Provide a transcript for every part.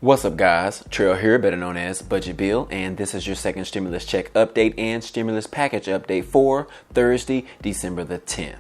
What's up, guys? Trail here, better known as Budget Bill, and this is your second stimulus check update and stimulus package update for Thursday, December the 10th.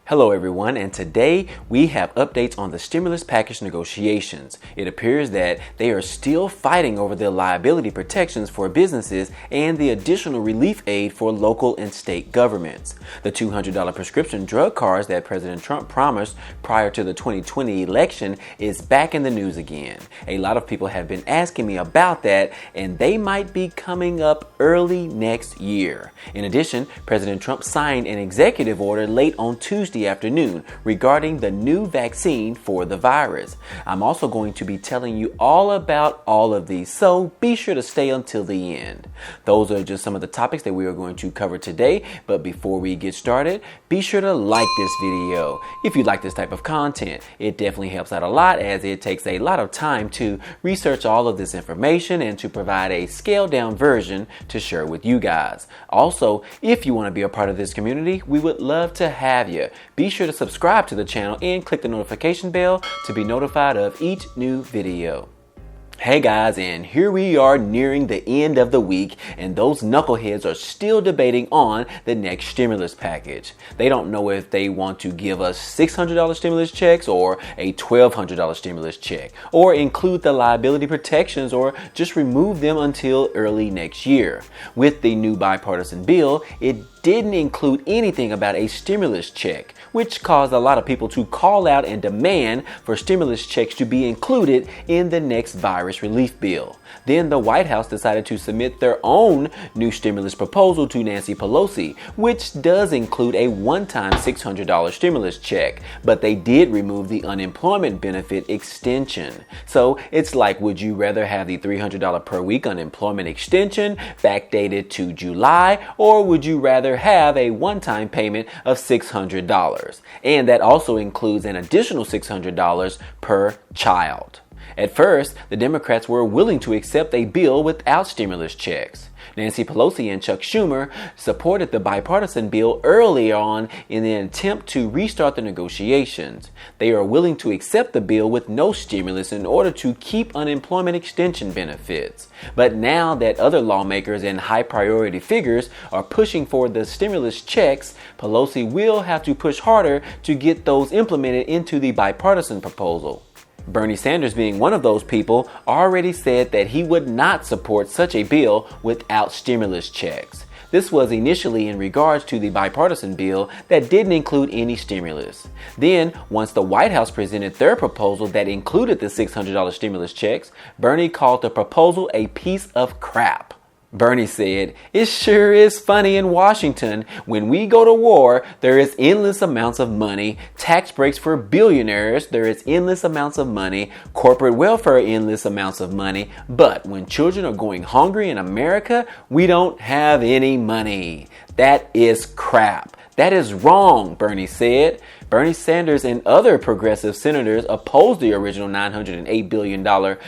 Hello everyone, and today we have updates on the stimulus package negotiations. It appears that they are still fighting over the liability protections for businesses and the additional relief aid for local and state governments. The $200 prescription drug cards that President Trump promised prior to the 2020 election is back in the news again. A lot of people have been asking me about that, and they might be coming up early next year. In addition, President Trump signed an executive order late on Tuesday afternoon regarding the new vaccine for the virus. I'm also going to be telling you all about all of these, so be sure to stay until the end. Those are just some of the topics that we are going to cover today, but before we get started, be sure to like this video. If you like this type of content, it definitely helps out a lot, as it takes a lot of time to research all of this information and to provide a scaled down version to share with you guys. Also, if you want to be a part of this community, we would love to have you. Be sure to subscribe to the channel and click the notification bell to be notified of each new video. Hey guys, and here we are nearing the end of the week, and those knuckleheads are still debating on the next stimulus package. They don't know if they want to give us $600 stimulus checks or a $1,200 stimulus check, or include the liability protections, or just remove them until early next year. With the new bipartisan bill, it didn't include anything about a stimulus check, which caused a lot of people to call out and demand for stimulus checks to be included in the next virus relief bill. Then the White House decided to submit their own new stimulus proposal to Nancy Pelosi, which does include a one-time $600 stimulus check, but they did remove the unemployment benefit extension. So it's like, would you rather have the $300 per week unemployment extension backdated to July, or would you rather have a one-time payment of $600? And that also includes an additional $600 per child. At first, the Democrats were willing to accept a bill without stimulus checks. Nancy Pelosi and Chuck Schumer supported the bipartisan bill early on in an attempt to restart the negotiations. They are willing to accept the bill with no stimulus in order to keep unemployment extension benefits. But now that other lawmakers and high priority figures are pushing for the stimulus checks, Pelosi will have to push harder to get those implemented into the bipartisan proposal. Bernie Sanders, being one of those people, already said that he would not support such a bill without stimulus checks. This was initially in regards to the bipartisan bill that didn't include any stimulus. Then, once the White House presented their proposal that included the $600 stimulus checks, Bernie called the proposal a piece of crap. Bernie said, "It sure is funny in Washington. When we go to war, there is endless amounts of money, tax breaks for billionaires, there is endless amounts of money, corporate welfare, endless amounts of money. But when children are going hungry in America, we don't have any money. That is crap. That is wrong," Bernie said. Bernie Sanders and other progressive senators opposed the original $908 billion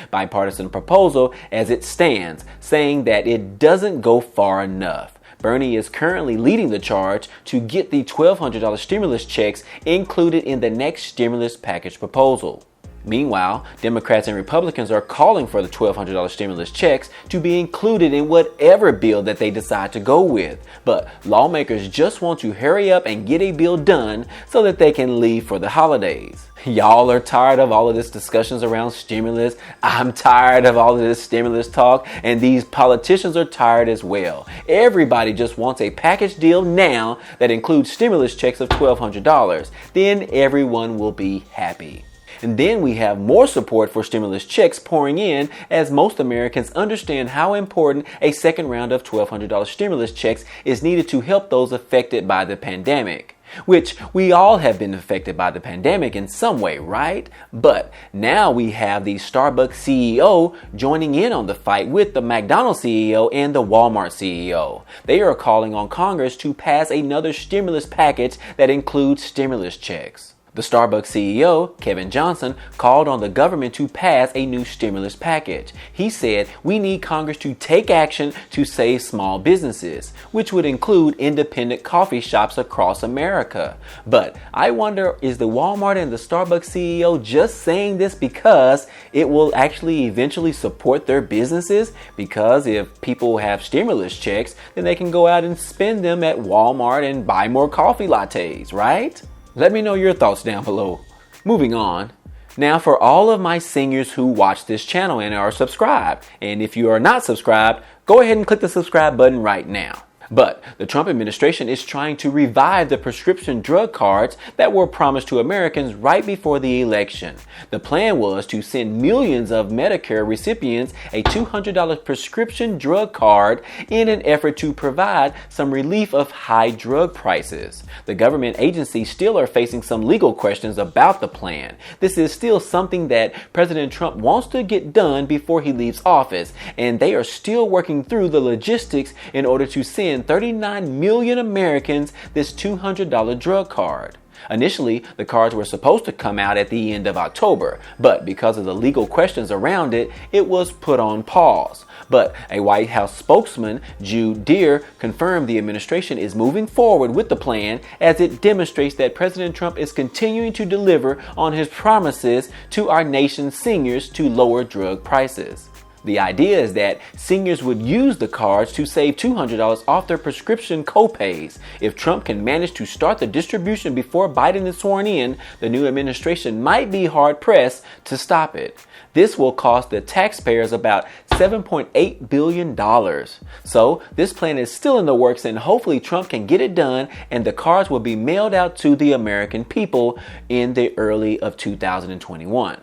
bipartisan proposal as it stands, saying that it doesn't go far enough. Bernie is currently leading the charge to get the $1,200 stimulus checks included in the next stimulus package proposal. Meanwhile, Democrats and Republicans are calling for the $1,200 stimulus checks to be included in whatever bill that they decide to go with. But lawmakers just want to hurry up and get a bill done so that they can leave for the holidays. Y'all are tired of all of this discussions around stimulus. I'm tired of all of this stimulus talk, and these politicians are tired as well. Everybody just wants a package deal now that includes stimulus checks of $1,200. Then everyone will be happy. And then we have more support for stimulus checks pouring in, as most Americans understand how important a second round of $1,200 stimulus checks is needed to help those affected by the pandemic. Which we all have been affected by the pandemic in some way, right? But now we have the Starbucks CEO joining in on the fight with the McDonald's CEO and the Walmart CEO. They are calling on Congress to pass another stimulus package that includes stimulus checks. The Starbucks CEO, Kevin Johnson, called on the government to pass a new stimulus package. He said, "We need Congress to take action to save small businesses," which would include independent coffee shops across America. But I wonder, is the Walmart and the Starbucks CEO just saying this because it will actually eventually support their businesses? Because if people have stimulus checks, then they can go out and spend them at Walmart and buy more coffee lattes, right? Let me know your thoughts down below. Moving on. Now, for all of my seniors who watch this channel and are subscribed, and if you are not subscribed, go ahead and click the subscribe button right now. But the Trump administration is trying to revive the prescription drug cards that were promised to Americans right before the election. The plan was to send millions of Medicare recipients a $200 prescription drug card in an effort to provide some relief of high drug prices. The government agencies still are facing some legal questions about the plan. This is still something that President Trump wants to get done before he leaves office, and they are still working through the logistics in order to send 39 million Americans this $200 drug card. Initially, the cards were supposed to come out at the end of October, but because of the legal questions around it, it was put on pause. But a White House spokesman, Jude Deere, confirmed the administration is moving forward with the plan as it demonstrates that President Trump is continuing to deliver on his promises to our nation's seniors to lower drug prices. The idea is that seniors would use the cards to save $200 off their prescription copays. If Trump can manage to start the distribution before Biden is sworn in, the new administration might be hard-pressed to stop it. This will cost the taxpayers about $7.8 billion. So this plan is still in the works, and hopefully Trump can get it done and the cards will be mailed out to the American people in the early of 2021.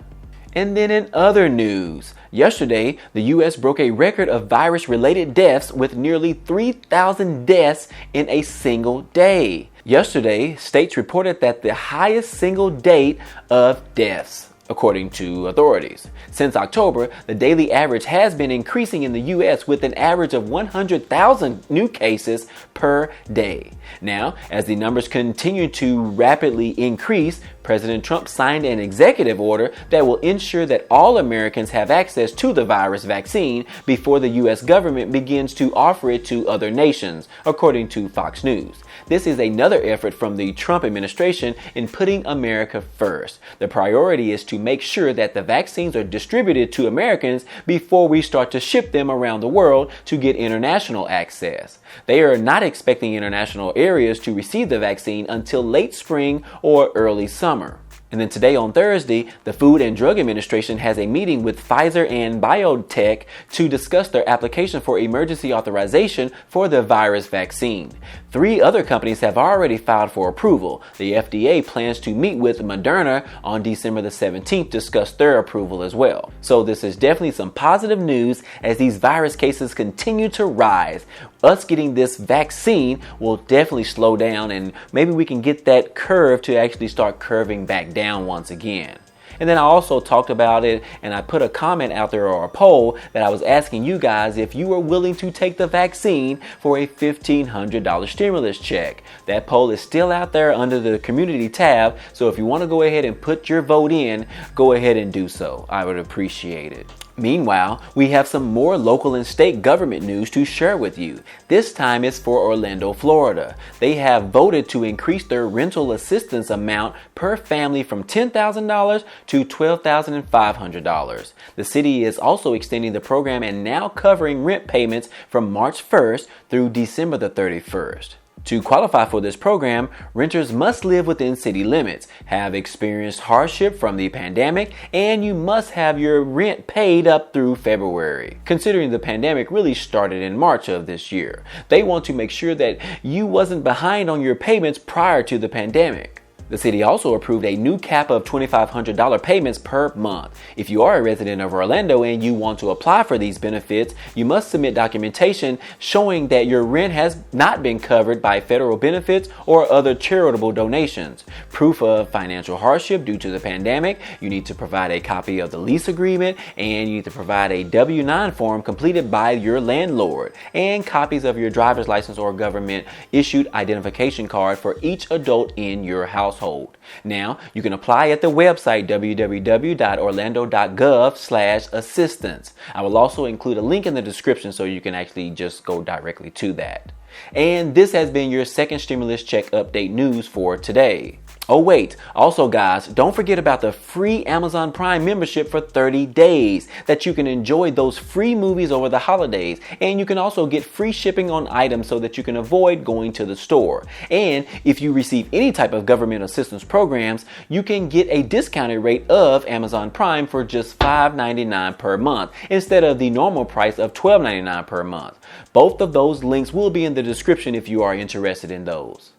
And then in other news, yesterday, the U.S. broke a record of virus-related deaths with nearly 3,000 deaths in a single day. Yesterday, states reported that the highest single date of deaths, according to authorities. Since October, the daily average has been increasing in the U.S. with an average of 100,000 new cases per day. Now, as the numbers continue to rapidly increase, President Trump signed an executive order that will ensure that all Americans have access to the virus vaccine before the U.S. government begins to offer it to other nations, according to Fox News. This is another effort from the Trump administration in putting America first. The priority is to make sure that the vaccines are distributed to Americans before we start to ship them around the world to get international access. They are not expecting international areas to receive the vaccine until late spring or early summer. And then today on Thursday, the Food and Drug Administration has a meeting with Pfizer and BioNTech to discuss their application for emergency authorization for the virus vaccine. 3 other companies have already filed for approval. The FDA plans to meet with Moderna on December the 17th to discuss their approval as well. So this is definitely some positive news as these virus cases continue to rise. Us getting this vaccine will definitely slow down, and maybe we can get that curve to actually start curving back down once again. And then I also talked about it, and I put a comment out there, or a poll, that I was asking you guys if you were willing to take the vaccine for a $1,500 stimulus check. That poll is still out there under the community tab, so if you want to go ahead and put your vote in, go ahead and do so. I would appreciate it. Meanwhile, we have some more local and state government news to share with you. This time it's for Orlando, Florida. They have voted to increase their rental assistance amount per family from $10,000 to $12,500. The city is also extending the program and now covering rent payments from March 1st through December the 31st. To qualify for this program, renters must live within city limits, have experienced hardship from the pandemic, and you must have your rent paid up through February. Considering the pandemic really started in March of this year, they want to make sure that you wasn't behind on your payments prior to the pandemic. The city also approved a new cap of $2,500 payments per month. If you are a resident of Orlando and you want to apply for these benefits, you must submit documentation showing that your rent has not been covered by federal benefits or other charitable donations. Proof of financial hardship due to the pandemic, you need to provide a copy of the lease agreement, and you need to provide a W-9 form completed by your landlord, and copies of your driver's license or government issued identification card for each adult in your household. household. Now, you can apply at the website www.orlando.gov/assistance. I will also include a link in the description so you can actually just go directly to that. And this has been your second stimulus check update news for today. Oh wait, also guys, don't forget about the free Amazon Prime membership for 30 days that you can enjoy those free movies over the holidays, and you can also get free shipping on items so that you can avoid going to the store. And if you receive any type of government assistance programs, you can get a discounted rate of Amazon Prime for just $5.99 per month instead of the normal price of $12.99 per month. Both of those links will be in the description if you are interested in those.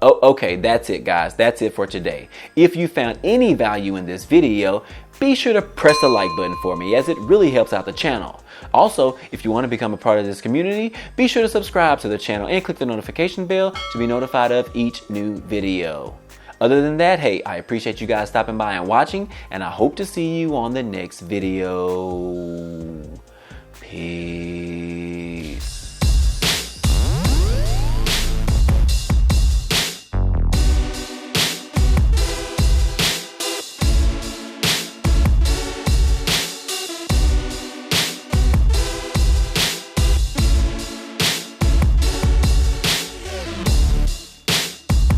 Okay, that's it guys. That's it for today. If you found any value in this video, be sure to press the like button for me as it really helps out the channel. Also, if you want to become a part of this community, be sure to subscribe to the channel and click the notification bell to be notified of each new video. Other than that, hey, I appreciate you guys stopping by and watching, and I hope to see you on the next video. Peace.